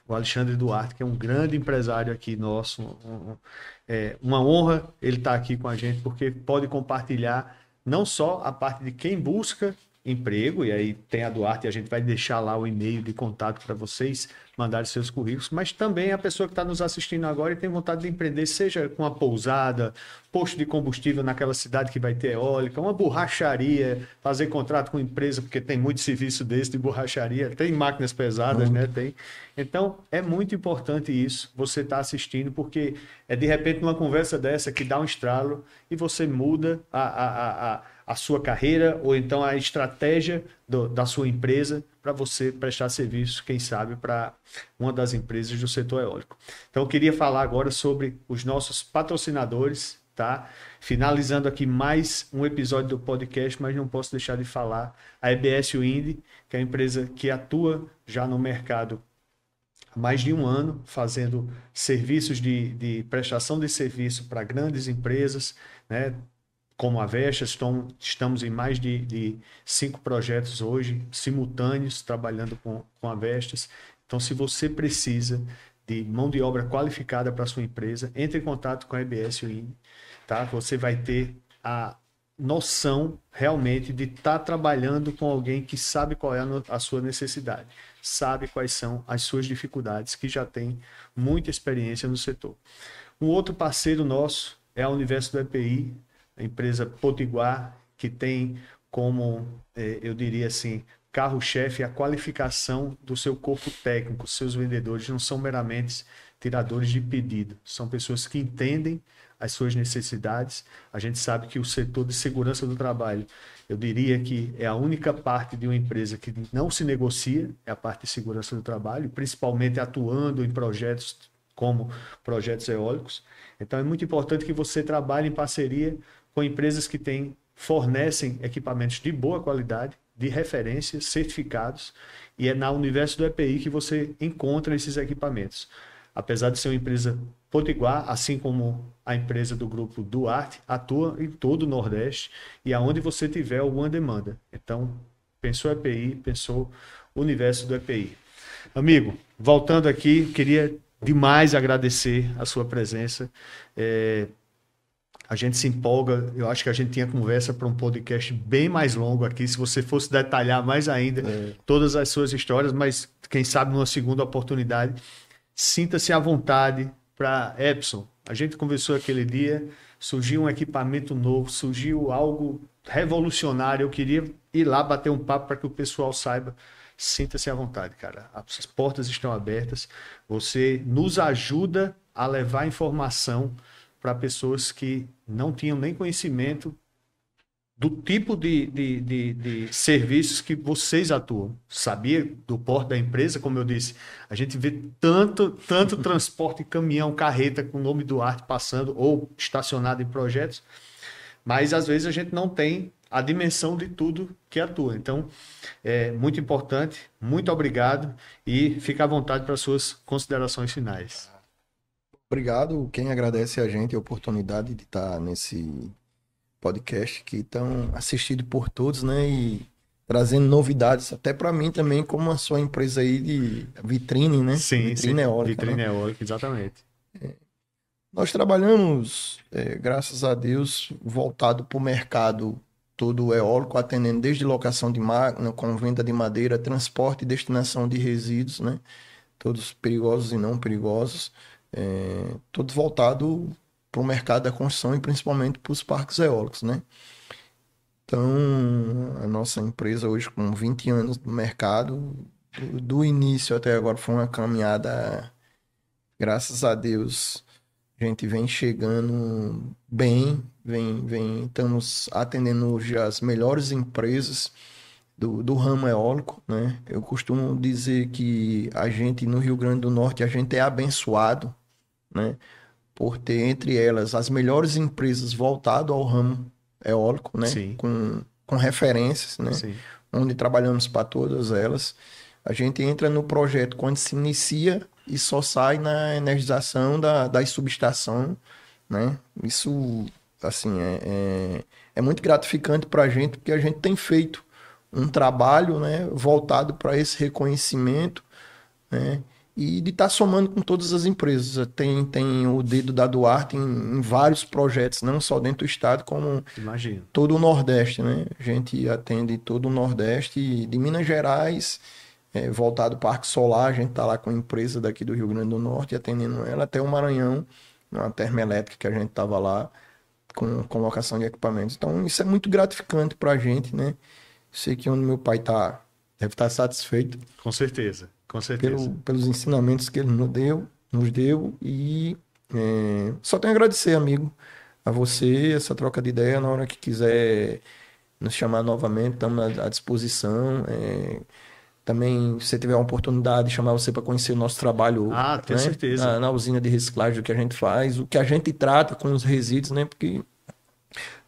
o Alexandre Duarte, que é um grande empresário aqui nosso. Uma honra ele estar aqui com a gente, porque pode compartilhar não só a parte de quem busca emprego, e aí tem a Duarte, e a gente vai deixar lá o e-mail de contato para vocês mandarem seus currículos, mas também a pessoa que está nos assistindo agora e tem vontade de empreender, seja com uma pousada, posto de combustível naquela cidade que vai ter eólica, uma borracharia, fazer contrato com empresa, porque tem muito serviço desse de borracharia, tem máquinas pesadas, né? Tem. Então, é muito importante isso, você está assistindo, porque é de repente numa conversa dessa que dá um estralo e você muda a sua carreira ou então a estratégia da sua empresa para você prestar serviço, quem sabe, para uma das empresas do setor eólico. Então, eu queria falar agora sobre os nossos patrocinadores, tá? Finalizando aqui mais um episódio do podcast, mas não posso deixar de falar a EBS Wind, que é a empresa que atua já no mercado há mais de um ano, fazendo serviços de prestação de serviço para grandes empresas, né? Como a Vestas, estamos em mais de 5 projetos hoje, simultâneos, trabalhando com a Vestas. Então, se você precisa de mão de obra qualificada para a sua empresa, entre em contato com a EBS Wind, tá? Você vai ter a noção realmente de estar trabalhando com alguém que sabe qual é a sua necessidade, sabe quais são as suas dificuldades, que já tem muita experiência no setor. Um outro parceiro nosso é a Universo do EPI, a empresa Potiguar, que tem como, eu diria assim, carro-chefe a qualificação do seu corpo técnico. Seus vendedores não são meramente tiradores de pedido, são pessoas que entendem as suas necessidades. A gente sabe que o setor de segurança do trabalho, eu diria que é a única parte de uma empresa que não se negocia, é a parte de segurança do trabalho, principalmente atuando em projetos como projetos eólicos. Então é muito importante que você trabalhe em parceria com empresas que fornecem equipamentos de boa qualidade, de referência, certificados, e é na Universo do EPI que você encontra esses equipamentos. Apesar de ser uma empresa potiguar, assim como a empresa do grupo Duarte, atua em todo o Nordeste e aonde você tiver alguma demanda. Então, pensou EPI, pensou Universo do EPI. Amigo, voltando aqui, queria demais agradecer a sua presença. A gente se empolga, eu acho que a gente tinha conversa para um podcast bem mais longo aqui, se você fosse detalhar mais ainda todas as suas histórias, mas quem sabe numa segunda oportunidade, sinta-se à vontade para Epson. A gente conversou aquele dia, surgiu um equipamento novo, surgiu algo revolucionário, eu queria ir lá bater um papo para que o pessoal saiba. Sinta-se à vontade, cara. As portas estão abertas, você nos ajuda a levar informação para pessoas que não tinham nem conhecimento do tipo de serviços que vocês atuam. Sabia do porte da empresa, como eu disse, a gente vê tanto transporte, caminhão, carreta com o nome Duarte passando ou estacionado em projetos, mas às vezes a gente não tem a dimensão de tudo que atua. Então, é muito importante, muito obrigado e fica à vontade para suas considerações finais.
Obrigado. Quem agradece a gente a oportunidade de estar nesse podcast que tão assistido por todos, né? E trazendo novidades até para mim também, como a sua empresa aí de vitrine, né?
Sim,
Vitrine eólica,
vitrine
né?
eólica, exatamente.
Nós trabalhamos, graças a Deus, voltado para o mercado todo eólico, atendendo desde locação de máquina, com venda de madeira, transporte e destinação de resíduos, né? Todos perigosos e não perigosos, todos voltado para o mercado da construção e principalmente para os parques eólicos, né? Então, a nossa empresa hoje com 20 anos no mercado, do início até agora foi uma caminhada, graças a Deus, a gente vem chegando bem, estamos atendendo hoje as melhores empresas do ramo eólico, né? Eu costumo dizer que a gente no Rio Grande do Norte, a gente é abençoado, né? Por ter entre elas as melhores empresas voltado ao ramo eólico, né?
Sim,
Com referências, né?
sim,
Onde trabalhamos para todas elas. A gente entra no projeto quando se inicia e só sai na energização das subestações, né? Isso, assim, é muito gratificante para a gente, porque a gente tem feito um trabalho, né, voltado para esse reconhecimento, né? E de estar somando com todas as empresas. Tem o dedo da Duarte em vários projetos, não só dentro do estado, como
imagino.
todo o Nordeste, né? A gente atende todo o Nordeste e de Minas Gerais, voltado para Parque Solar, a gente está lá com a empresa daqui do Rio Grande do Norte, atendendo ela, até o Maranhão, uma termoelétrica que a gente estava lá com colocação de equipamentos. Então, isso é muito gratificante para a gente, né? Sei que onde meu pai está, deve estar satisfeito
Com certeza, com certeza.
pelos ensinamentos que ele nos deu e só tenho a agradecer, amigo, a você, essa troca de ideia. Na hora que quiser nos chamar novamente, estamos à disposição. Também, se você tiver uma oportunidade, chamar você para conhecer o nosso trabalho,
Ah, tenho
né?
certeza.
Na usina de reciclagem, o que a gente faz, o que a gente trata com os resíduos, né? Porque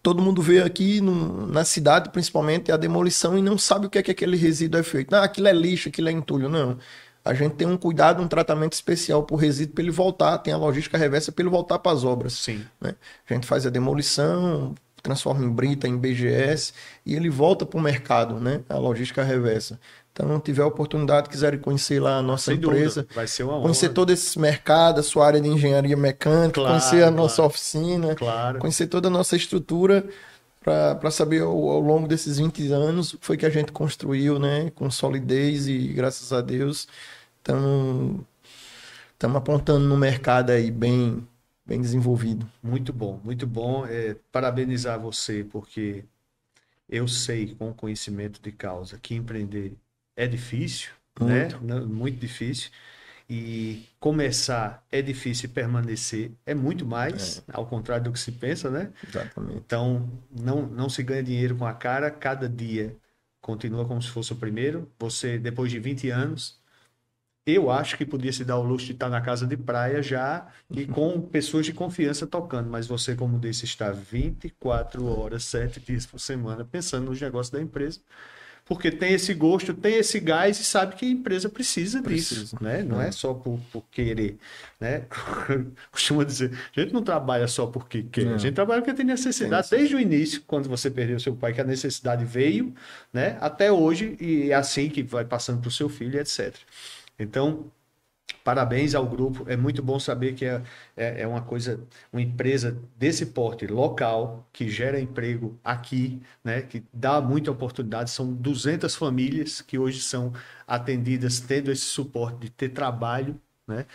todo mundo vê aqui na cidade, principalmente, a demolição e não sabe o que é que aquele resíduo é feito. Ah, aquilo é lixo, aquilo é entulho. Não. A gente tem um cuidado, um tratamento especial para o resíduo para ele voltar, tem a logística reversa para ele voltar para as obras.
Sim.
Né? A gente faz a demolição, transforma em brita, em BGS e ele volta para o mercado, né? A logística reversa. Então, não tiver a oportunidade, quiserem conhecer lá a nossa
Sem
empresa,
dúvida, vai ser uma
conhecer
honra.
todo esse mercado, a sua área de engenharia mecânica,
Claro,
conhecer a nossa
claro,
oficina,
claro.
conhecer toda a nossa estrutura para saber ao longo desses 20 anos o que foi que a gente construiu, né? Com solidez e graças a Deus estamos apontando no mercado aí bem desenvolvido.
Muito bom, muito bom. Parabenizar você, porque eu sei, com conhecimento de causa, que empreender é difícil, né?
Muito.
Muito difícil. E começar é difícil e permanecer é muito mais, ao contrário do que se pensa, né?
Exatamente.
Então, não se ganha dinheiro com a cara, cada dia continua como se fosse o primeiro. Você, depois de 20 anos, eu acho que podia se dar o luxo de estar na casa de praia já e com pessoas de confiança tocando, mas você, como disse, está 24 horas, 7 dias por semana pensando nos negócios da empresa, porque tem esse gosto, tem esse gás e sabe que a empresa precisa disso,
Precisa.
né? Não é só por querer, né? Costuma dizer, a gente não trabalha só porque quer, a
Não.
gente trabalha porque tem necessidade. Desde o início, quando você perdeu seu pai, que a necessidade veio, né? Até hoje, e é assim que vai passando para o seu filho, etc. Então, parabéns ao grupo. É muito bom saber que é uma coisa, uma empresa desse porte local, que gera emprego aqui, né? Que dá muita oportunidade. São 200 famílias que hoje são atendidas, tendo esse suporte de ter trabalho, né?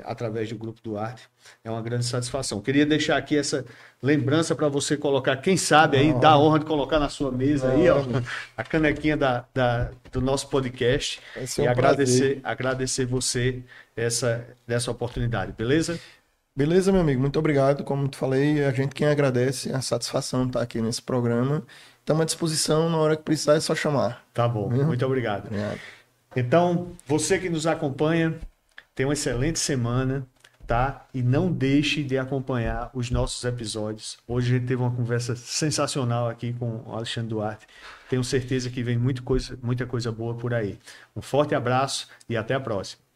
Através do Grupo Duarte. É uma grande satisfação. Queria deixar aqui essa lembrança para você colocar, quem sabe aí, dá a honra de colocar na sua mesa aí, ó, a canequinha do nosso podcast.
Vai ser
E
um prazer.
agradecer você dessa oportunidade, beleza?
Beleza, meu amigo, muito obrigado. Como tu falei, a gente quem agradece a satisfação de estar aqui nesse programa. Estamos à disposição, na hora que precisar é só chamar.
Tá bom,
Viu?
muito obrigado.
Obrigado.
Então, você que nos acompanha, tenha uma excelente semana. tá? E não deixe de acompanhar os nossos episódios. Hoje a gente teve uma conversa sensacional aqui com o Alexandre Duarte. Tenho certeza que vem muita coisa boa por aí. Um forte abraço e até a próxima.